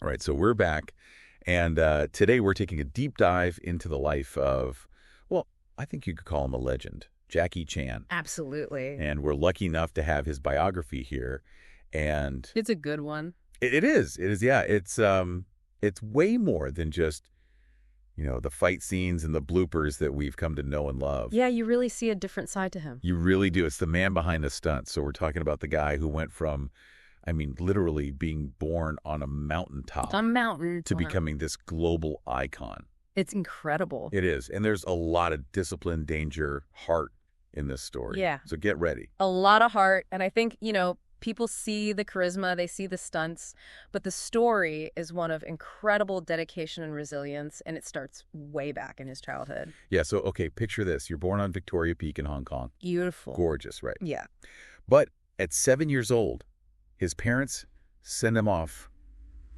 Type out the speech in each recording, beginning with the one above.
All right, so we're back, and today we're taking a deep dive into the life of, well, I think you could call him a legend, Jackie Chan. Absolutely. And we're lucky enough to have his biography here, and It's a good one. it is. It is, yeah. It's way more than just, the fight scenes and the bloopers that we've come to know and love. Yeah, you really see a different side to him. You really do. It's the man behind the stunts. So we're talking about the guy who went from, literally being born on a mountaintop. On a mountain. To becoming this global icon. It's incredible. It is. And there's a lot of discipline, danger, heart in this story. Yeah. So get ready. A lot of heart. And I think, people see the charisma, they see the stunts, but the story is one of incredible dedication and resilience, and it starts way back in his childhood. Yeah, so, okay, picture this. You're born on Victoria Peak in Hong Kong. Beautiful. Gorgeous, right? Yeah. But at 7 years old, his parents send him off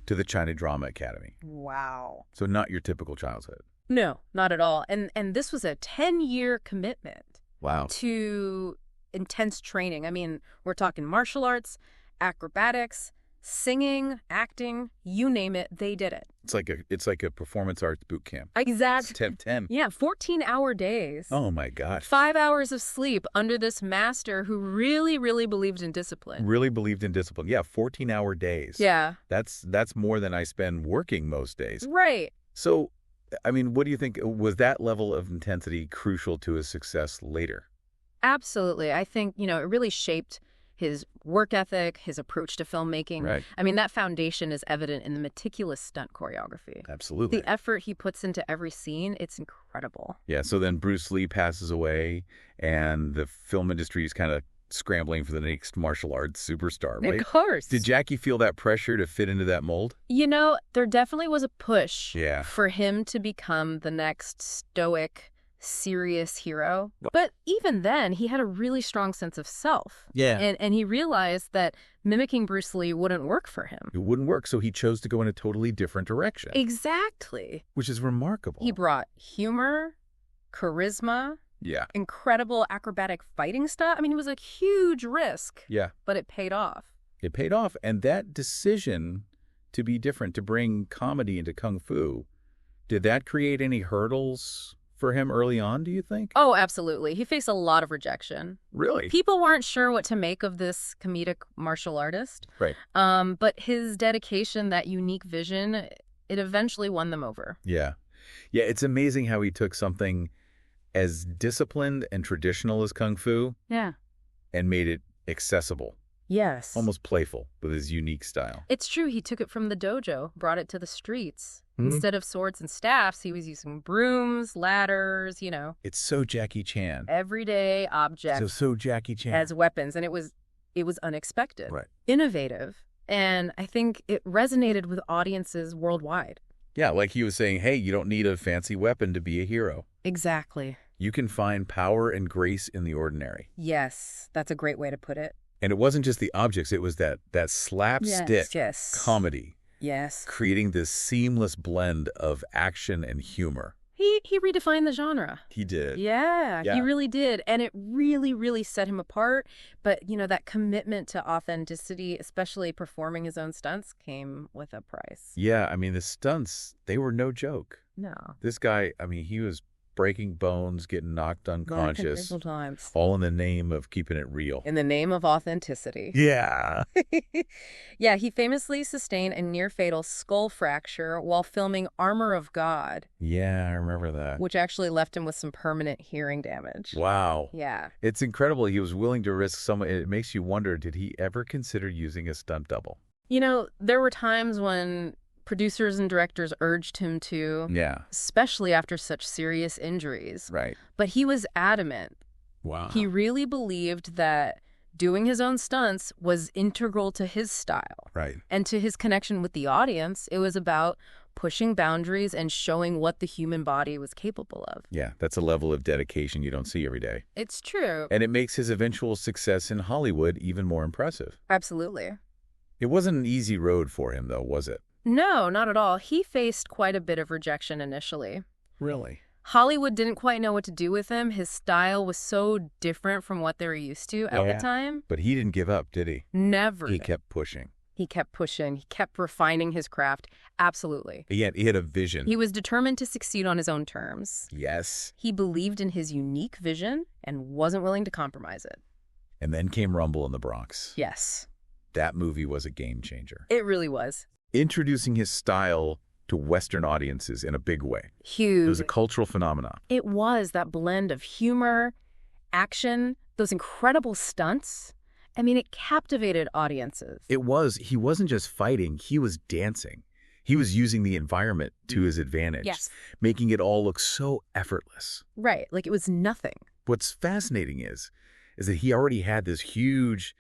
to the China Drama Academy. Wow. So not your typical childhood. No, not at all. And this was a 10-year commitment. Wow. To intense training. I mean, we're talking martial arts, acrobatics, singing, acting, you name it, they did it. It's like a performance arts boot camp. Exactly. 10. Yeah, 14-hour days. Oh my gosh. 5 hours of sleep under this master who really, really believed in discipline. Really believed in discipline. Yeah, 14-hour days. Yeah. That's more than I spend working most days. Right. So, what do you think? Was that level of intensity crucial to his success later? Absolutely. I think, it really shaped his work ethic, his approach to filmmaking. Right. That foundation is evident in the meticulous stunt choreography. Absolutely. The effort he puts into every scene, it's incredible. Yeah, so then Bruce Lee passes away, and the film industry is kind of scrambling for the next martial arts superstar, right? Of course. Did Jackie feel that pressure to fit into that mold? There definitely was a push Yeah. for him to become the next stoic, serious hero. But even then, he had a really strong sense of self. Yeah. And he realized that mimicking Bruce Lee wouldn't work for him. It wouldn't work, so he chose to go in a totally different direction. Exactly. Which is remarkable. He brought humor, charisma, Yeah. incredible acrobatic fighting stuff. It was a huge risk. Yeah. But it paid off. It paid off, and that decision to be different, to bring comedy into Kung Fu, did that create any hurdles for him early on, do you think? Oh, absolutely. He faced a lot of rejection. Really? People weren't sure what to make of this comedic martial artist. Right. But his dedication, that unique vision, it eventually won them over. Yeah. Yeah, it's amazing how he took something as disciplined and traditional as Kung Fu Yeah. and made it accessible, Yes. almost playful with his unique style. It's true. He took it from the dojo, brought it to the streets. Instead of swords and staffs, he was using brooms, ladders, It's so Jackie Chan. everyday objects So Jackie Chan. as weapons. And it was unexpected, Right. innovative. And I think it resonated with audiences worldwide. Yeah, like he was saying, hey, you don't need a fancy weapon to be a hero. Exactly. You can find power and grace in the ordinary. Yes, that's a great way to put it. And it wasn't just the objects, it was that slapstick Yes. comedy, Yes. creating this seamless blend of action and humor. He redefined the genre. He did. Yeah, Yeah. he really did. And it really, really set him apart. But, that commitment to authenticity, especially performing his own stunts, came with a price. Yeah, the stunts, they were no joke. No. This guy, he was breaking bones, getting knocked unconscious, Several times. all in the name of keeping it real. In the name of authenticity. Yeah. Yeah, he famously sustained a near-fatal skull fracture while filming Armor of God, Yeah, I remember that. which actually left him with some permanent hearing damage. Wow. Yeah. It's incredible he was willing to risk someone. It makes you wonder, did he ever consider using a stunt double? There were times when producers and directors urged him to, Yeah. especially after such serious injuries. Right. But he was adamant. Wow. He really believed that doing his own stunts was integral to his style. Right. And to his connection with the audience. It was about pushing boundaries and showing what the human body was capable of. Yeah, that's a level of dedication you don't see every day. It's true. And it makes his eventual success in Hollywood even more impressive. Absolutely. It wasn't an easy road for him, though, was it? No, not at all. He faced quite a bit of rejection initially. Really? Hollywood didn't quite know what to do with him. His style was so different from what they were used to at the time. But he didn't give up, did he? Never. He kept pushing. He kept pushing. He kept refining his craft. Absolutely. He had a vision. He was determined to succeed on his own terms. Yes. He believed in his unique vision and wasn't willing to compromise it. And then came Rumble in the Bronx. Yes. That movie was a game changer. It really was. Introducing his style to Western audiences in a big way. Huge. It was a cultural phenomenon. It was that blend of humor, action, those incredible stunts. I mean, it captivated audiences. He wasn't just fighting, he was dancing. He was using the environment to his advantage. Yes. Making it all look so effortless. Right, like it was nothing. What's fascinating is that he already had this huge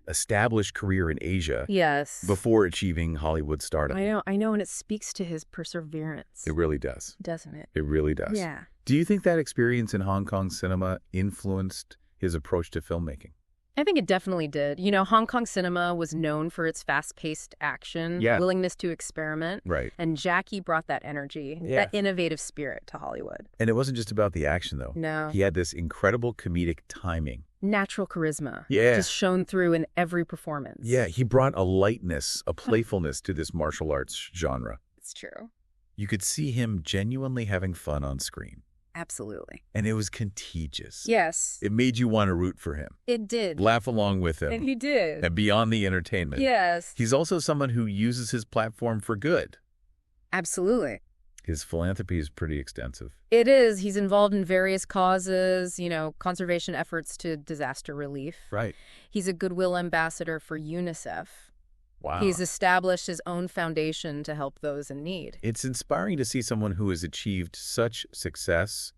established career in Asia. Yes. Before achieving Hollywood stardom. I know, and it speaks to his perseverance. It really does. Doesn't it? It really does. Yeah. Do you think that experience in Hong Kong cinema influenced his approach to filmmaking? I think it definitely did. You know, Hong Kong cinema was known for its fast-paced action, willingness to experiment. Right. And Jackie brought that energy, that innovative spirit to Hollywood. And it wasn't just about the action, though. No. He had this incredible comedic timing. Natural charisma. Yeah. Just shone through in every performance. Yeah, he brought a lightness, a playfulness to this martial arts genre. It's true. You could see him genuinely having fun on screen. Absolutely. And it was contagious. Yes. It made you want to root for him. It did. Laugh along with him. And he did. And beyond the entertainment. Yes. He's also someone who uses his platform for good. Absolutely. His philanthropy is pretty extensive. It is. He's involved in various causes, you know, conservation efforts to disaster relief. Right. He's a goodwill ambassador for UNICEF. Wow. He's established his own foundation to help those in need. It's inspiring to see someone who has achieved such success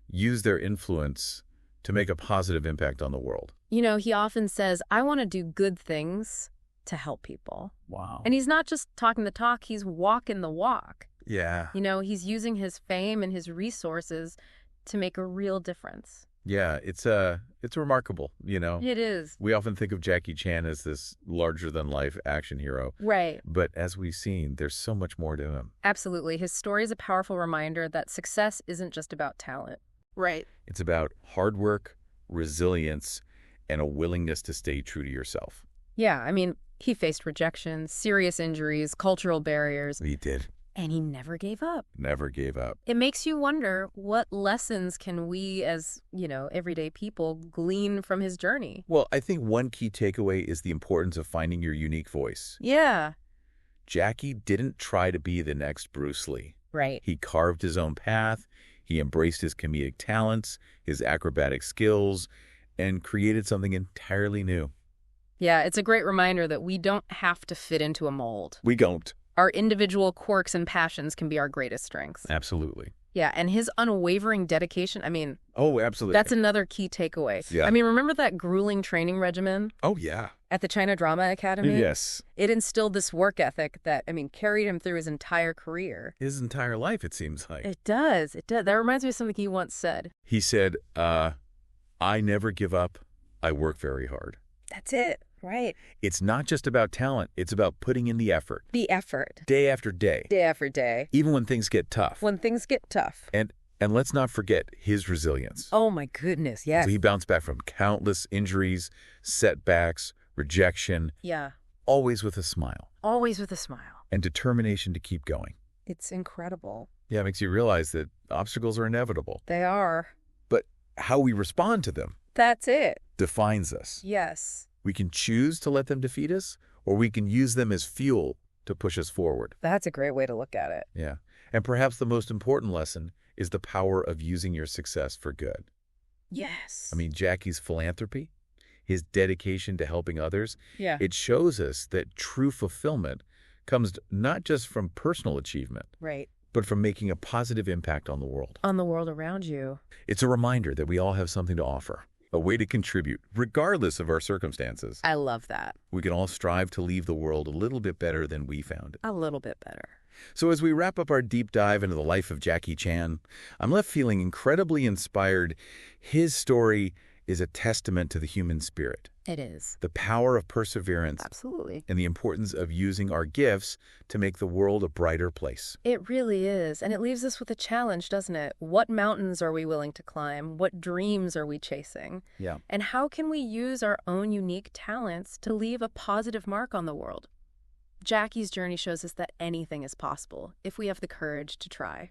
use their influence to make a positive impact on the world. You know, he often says, I want to do good things to help people. Wow. And he's not just talking the talk, he's walking the walk. Yeah. You know, he's using his fame and his resources to make a real difference. Yeah, it's remarkable, you know. It is. We often think of Jackie Chan as this larger-than-life action hero. Right. But as we've seen, there's so much more to him. Absolutely. His story is a powerful reminder that success isn't just about talent. Right. It's about hard work, resilience, and a willingness to stay true to yourself. Yeah, I mean, he faced rejection, serious injuries, cultural barriers. He did. And he never gave up. Never gave up. It makes you wonder, what lessons can we as, you know, everyday people glean from his journey? Well, I think one key takeaway is the importance of finding your unique voice. Yeah. Jackie didn't try to be the next Bruce Lee. Right. He carved his own path. He embraced his comedic talents, his acrobatic skills, and created something entirely new. Yeah, it's a great reminder that we don't have to fit into a mold. We don't. Our individual quirks and passions can be our greatest strengths. Absolutely. Yeah, and his unwavering dedication, I mean... Oh, absolutely. That's another key takeaway. Yeah. I mean, remember that grueling training regimen? Oh, yeah. At the China Drama Academy? Yes. It instilled this work ethic that, I mean, carried him through his entire career. His entire life, it seems like. It does. It does. That reminds me of something he once said. He said, I never give up. I work very hard. That's it. Right. It's not just about talent. It's about putting in the effort. The effort. Day after day. Day after day. Even when things get tough. When things get tough. And let's not forget his resilience. Oh, my goodness, yes. So he bounced back from countless injuries, setbacks, rejection. Yeah. Always with a smile. Always with a smile. And determination to keep going. It's incredible. Yeah, it makes you realize that obstacles are inevitable. They are. But how we respond to them. That's it. Defines us. Yes. We can choose to let them defeat us, or we can use them as fuel to push us forward. That's a great way to look at it. Yeah. And perhaps the most important lesson is the power of using your success for good. Yes. I mean, Jackie's philanthropy, his dedication to helping others, yeah. It shows us that true fulfillment comes not just from personal achievement, right, but from making a positive impact on the world. On the world around you. It's a reminder that we all have something to offer. A way to contribute, regardless of our circumstances. I love that. We can all strive to leave the world a little bit better than we found it. A little bit better. So as we wrap up our deep dive into the life of Jackie Chan, I'm left feeling incredibly inspired. His story is a testament to the human spirit. It is. The power of perseverance. Absolutely. And the importance of using our gifts to make the world a brighter place. It really is. And it leaves us with a challenge, doesn't it? What mountains are we willing to climb? What dreams are we chasing? Yeah. And how can we use our own unique talents to leave a positive mark on the world? Jackie's journey shows us that anything is possible if we have the courage to try.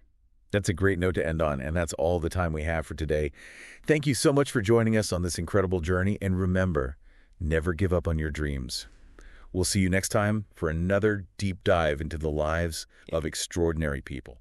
That's a great note to end on, and that's all the time we have for today. Thank you so much for joining us on this incredible journey, and remember, never give up on your dreams. We'll see you next time for another deep dive into the lives of extraordinary people.